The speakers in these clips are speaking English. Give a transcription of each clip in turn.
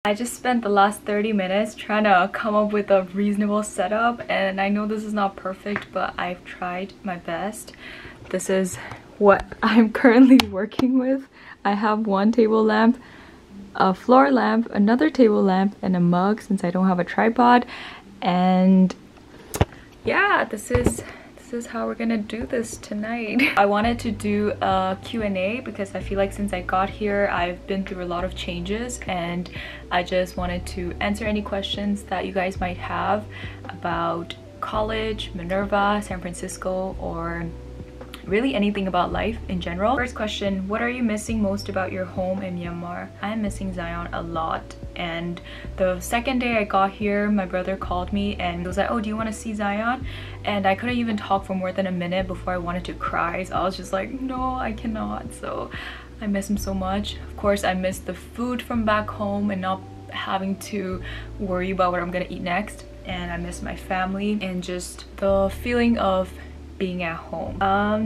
I just spent the last 30 minutes trying to come up with a reasonable setup, and I know this is not perfect, but I've tried my best. This is what I'm currently working with. I have one table lamp, a floor lamp, another table lamp, and a mug since I don't have a tripod. And yeah, this is how we're gonna do this tonight. I wanted to do a Q&A because I feel like since I got here I've been through a lot of changes, and I just wanted to answer any questions that you guys might have about college, Minerva, San Francisco, or really anything about life in general. First question, what are you missing most about your home in Myanmar? I'm missing Zion a lot, and the second day I got here my brother called me and was like, oh, do you want to see Zion? And I couldn't even talk for more than a minute before I wanted to cry, so I was just like, no, I cannot. So I miss him so much. Of course I miss the food from back home and not having to worry about what I'm gonna eat next, and I miss my family and just the feeling of being at home.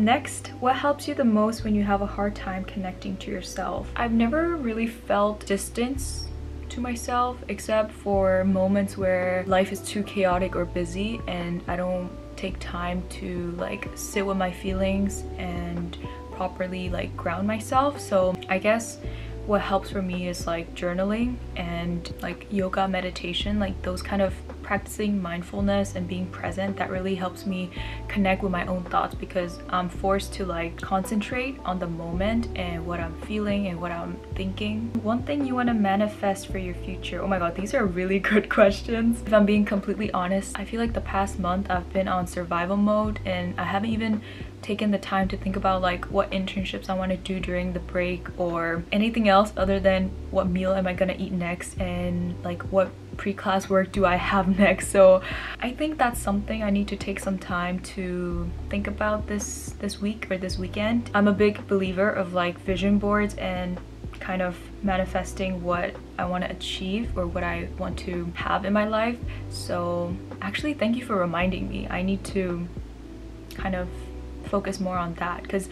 Next, what helps you the most when you have a hard time connecting to yourself? I've never really felt distance to myself except for moments where life is too chaotic or busy and I don't take time to like sit with my feelings and properly like ground myself. So I guess what helps for me is like journaling and like yoga, meditation, like those kind of practicing mindfulness and being present. That really helps me connect with my own thoughts because I'm forced to like concentrate on the moment and what I'm feeling and what I'm thinking. One thing you want to manifest for your future? Oh my god, these are really good questions. If I'm being completely honest, I feel like the past month I've been on survival mode and I haven't even taken the time to think about like what internships I want to do during the break or anything else other than what meal am I gonna eat next and like what pre-class work do I have next. So I think that's something I need to take some time to think about this week or this weekend. I'm a big believer of like vision boards and kind of manifesting what I want to achieve or what I want to have in my life. So actually thank you for reminding me. I need to kind of focus more on that because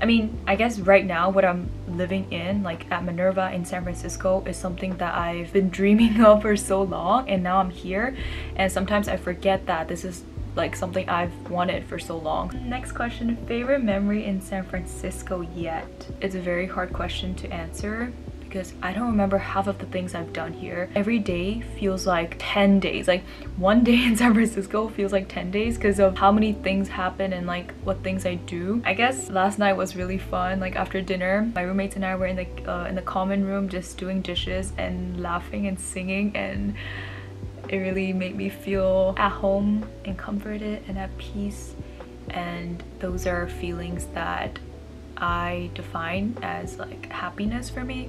I mean, I guess right now what I'm living in like at Minerva in San Francisco is something that I've been dreaming of for so long, and now I'm here and sometimes I forget that this is like something I've wanted for so long. Next question, favorite memory in San Francisco yet? It's a very hard question to answer because I don't remember half of the things I've done here. Every day feels like 10 days. Like one day in San Francisco feels like 10 days because of how many things happen and like what things I do. I guess last night was really fun. Like after dinner, my roommates and I were in the common room just doing dishes and laughing and singing, and it really made me feel at home and comforted and at peace. And those are feelings that I define as like happiness for me.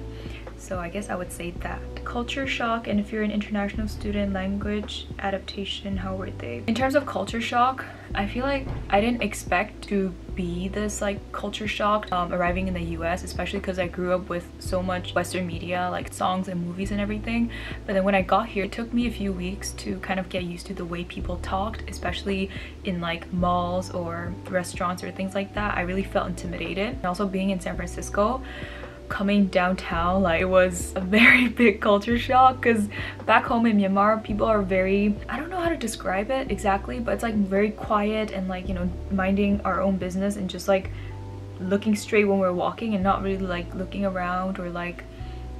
So I guess I would say that. Culture shock, and if you're an international student, language adaptation, how were they? In terms of culture shock, I feel like I didn't expect to be this like culture shocked arriving in the US, especially because I grew up with so much Western media, like songs and movies and everything. But then when I got here, it took me a few weeks to kind of get used to the way people talked, especially in like malls or restaurants or things like that. I really felt intimidated. And also being in San Francisco, coming downtown, like it was a very big culture shock because back home in Myanmar people are very, I don't know how to describe it exactly, but it's like very quiet and like, you know, minding our own business and just like looking straight when we're walking and not really like looking around or like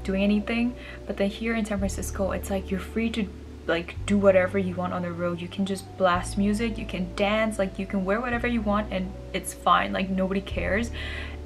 doing anything. But then here in San Francisco it's like you're free to like do whatever you want on the road. You can just blast music, you can dance, like you can wear whatever you want and it's fine, like nobody cares.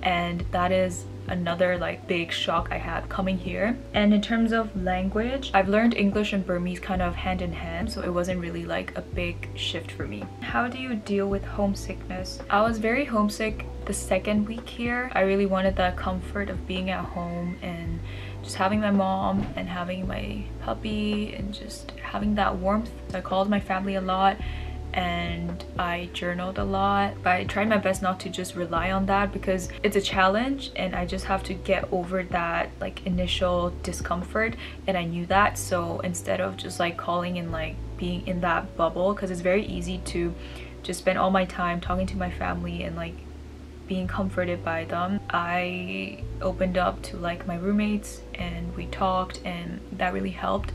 And that is another like big shock I had coming here. And in terms of language, I've learned English and Burmese kind of hand in hand, so it wasn't really like a big shift for me. How do you deal with homesickness? I was very homesick the second week here. I really wanted that comfort of being at home and just having my mom and having my puppy and just having that warmth. I called my family a lot and I journaled a lot, but I tried my best not to just rely on that because it's a challenge and I just have to get over that like initial discomfort, and I knew that. So instead of just like calling and like being in that bubble, because it's very easy to just spend all my time talking to my family and like being comforted by them, I opened up to like my roommates and we talked, and that really helped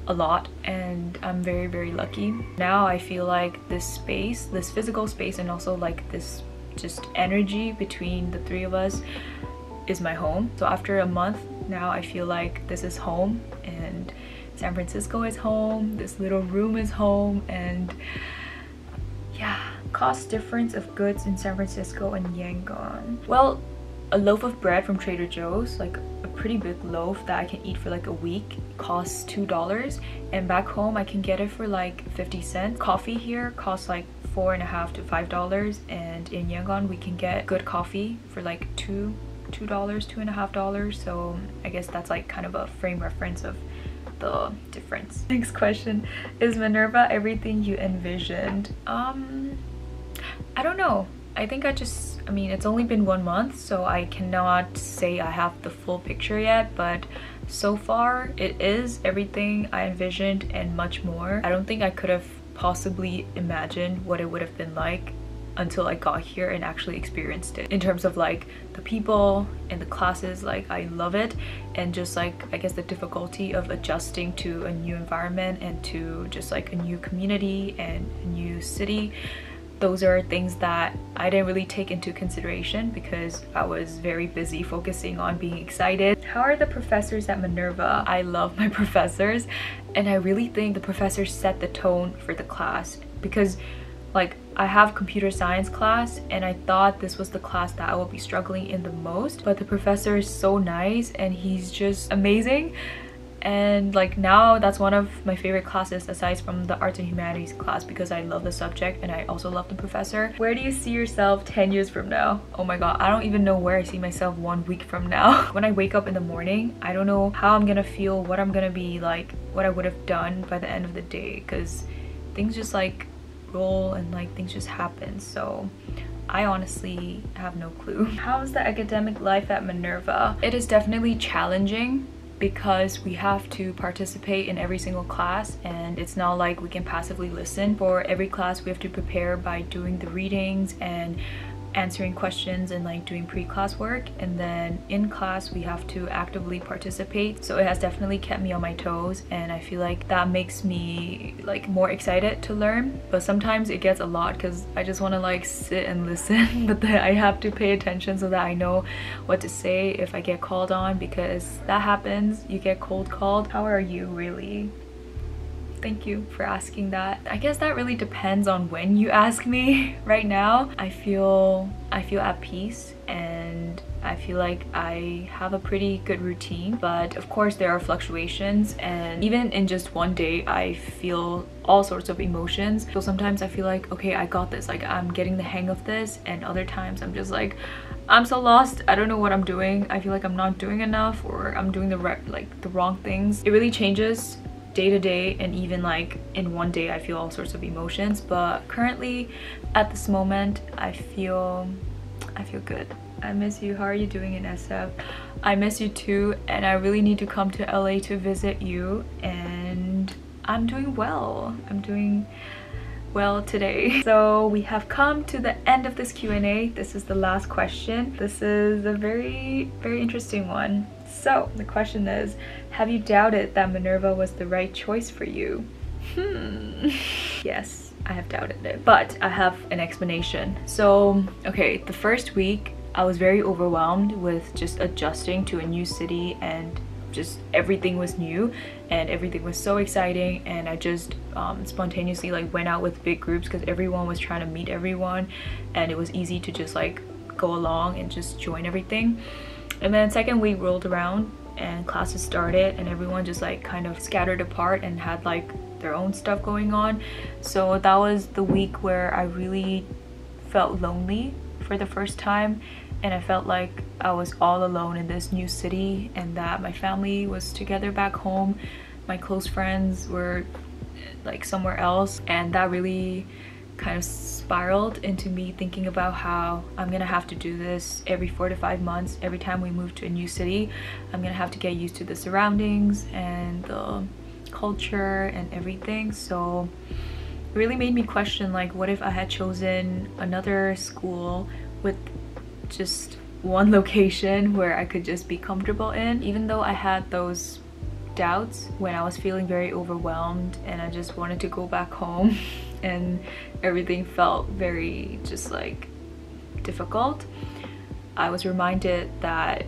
a lot, and I'm very, very lucky. Now I feel like this space, this physical space, and also like this just energy between the three of us is my home. So after a month now, I feel like this is home, and San Francisco is home, this little room is home. And yeah, cost difference of goods in San Francisco and Yangon. Well, a loaf of bread from Trader Joe's, like a pretty big loaf that I can eat for like a week, costs $2, and back home I can get it for like 50 cents. Coffee here costs like $4.50 to $5, and in Yangon we can get good coffee for like $2.50. So I guess that's like kind of a frame reference of the difference. Next question, is Minerva everything you envisioned? I don't know. I think I mean, it's only been 1 month, so I cannot say I have the full picture yet, but so far it is everything I envisioned and much more. I don't think I could have possibly imagined what it would have been like until I got here and actually experienced it. In terms of like the people and the classes, like I love it, and just like I guess the difficulty of adjusting to a new environment and to just like a new community and a new city. Those are things that I didn't really take into consideration because I was very busy focusing on being excited. How are the professors at Minerva? I love my professors, and I really think the professors set the tone for the class, because like I have computer science class and I thought this was the class that I will be struggling in the most, but the professor is so nice and he's just amazing. And like now that's one of my favorite classes aside from the arts and humanities class, because I love the subject and I also love the professor. Where do you see yourself 10 years from now? Oh my god, I don't even know where I see myself 1 week from now. When I wake up in the morning, I don't know how I'm gonna feel, what I'm gonna be like, what I would have done by the end of the day, because things just like roll and like things just happen. So I honestly have no clue. How's the academic life at Minerva? It is definitely challenging because we have to participate in every single class, and it's not like we can passively listen. For every class we have to prepare by doing the readings and answering questions and like doing pre-class work, and then in class we have to actively participate. So it has definitely kept me on my toes, and I feel like that makes me like more excited to learn. But sometimes it gets a lot because I just want to like sit and listen, but then I have to pay attention so that I know what to say if I get called on, because that happens. You get cold called. How are you really? Thank you for asking that. I guess that really depends on when you ask me. Right now I feel at peace, and I feel like I have a pretty good routine, but of course there are fluctuations, and even in just one day I feel all sorts of emotions. So sometimes I feel like, okay, I got this, like I'm getting the hang of this, and other times I'm just like, I'm so lost, I don't know what I'm doing. I feel like I'm not doing enough, or I'm doing the wrong things. It really changes day to day, and even like in one day I feel all sorts of emotions. But currently at this moment I feel good. I miss you. How are you doing in SF? I miss you too, and I really need to come to LA to visit you, and I'm doing well. I'm doing well today. So we have come to the end of this Q&A. This is the last question. This is a very, very interesting one. So the question is, have you doubted that Minerva was the right choice for you? Yes, I have doubted it, but I have an explanation. So, okay, the first week I was very overwhelmed with just adjusting to a new city, and just everything was new and everything was so exciting, and I just spontaneously like went out with big groups because everyone was trying to meet everyone, and it was easy to just like go along and just join everything. And then second week rolled around and classes started, and everyone just like kind of scattered apart and had like their own stuff going on. So that was the week where I really felt lonely for the first time, and I felt like I was all alone in this new city, and that my family was together back home, my close friends were like somewhere else, and that really kind of spiraled into me thinking about how I'm gonna have to do this every 4 to 5 months. Every time we move to a new city, I'm gonna have to get used to the surroundings and the culture and everything. So it really made me question, like, what if I had chosen another school with just one location where I could just be comfortable in. Even though I had those doubts when I was feeling very overwhelmed and I just wanted to go back home and everything felt very just like difficult, I was reminded that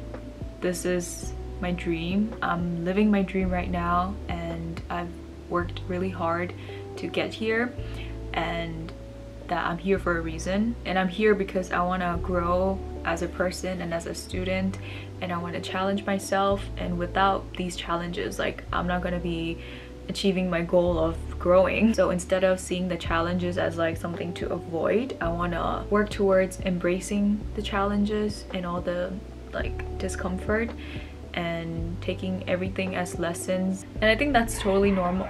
this is my dream. I'm living my dream right now, and I've worked really hard to get here, and that I'm here for a reason. And I'm here because I want to grow as a person and as a student, and I want to challenge myself. And without these challenges, like, I'm not going to be achieving my goal of growing. So instead of seeing the challenges as like something to avoid, I want to work towards embracing the challenges and all the like discomfort and taking everything as lessons. And I think that's totally normal.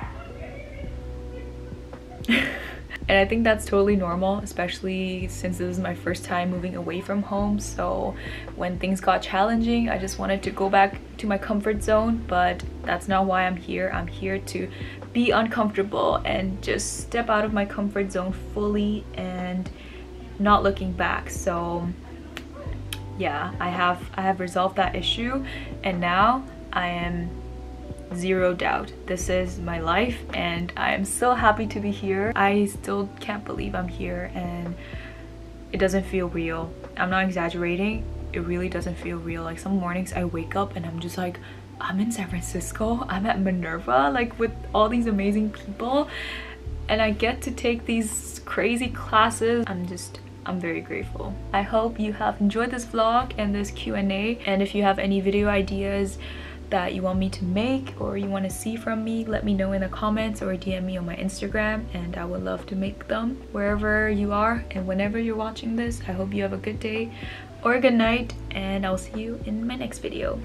And I think that's totally normal, especially since this is my first time moving away from home. So when things got challenging, I just wanted to go back to my comfort zone, but that's not why I'm here. I'm here to be uncomfortable and just step out of my comfort zone fully and not looking back. So yeah, I have resolved that issue, and now I am zero doubt. This is my life, and I am so happy to be here. I still can't believe I'm here, and it doesn't feel real. I'm not exaggerating. It really doesn't feel real. Like, some mornings I wake up and I'm just like, I'm in San Francisco. I'm at Minerva, like, with all these amazing people, and I get to take these crazy classes. I'm very grateful. I hope you have enjoyed this vlog and this Q&A, and if you have any video ideas that you want me to make or you want to see from me, let me know in the comments or DM me on my Instagram, and I would love to make them. Wherever you are and whenever you're watching this, I hope you have a good day or a good night, and I'll see you in my next video.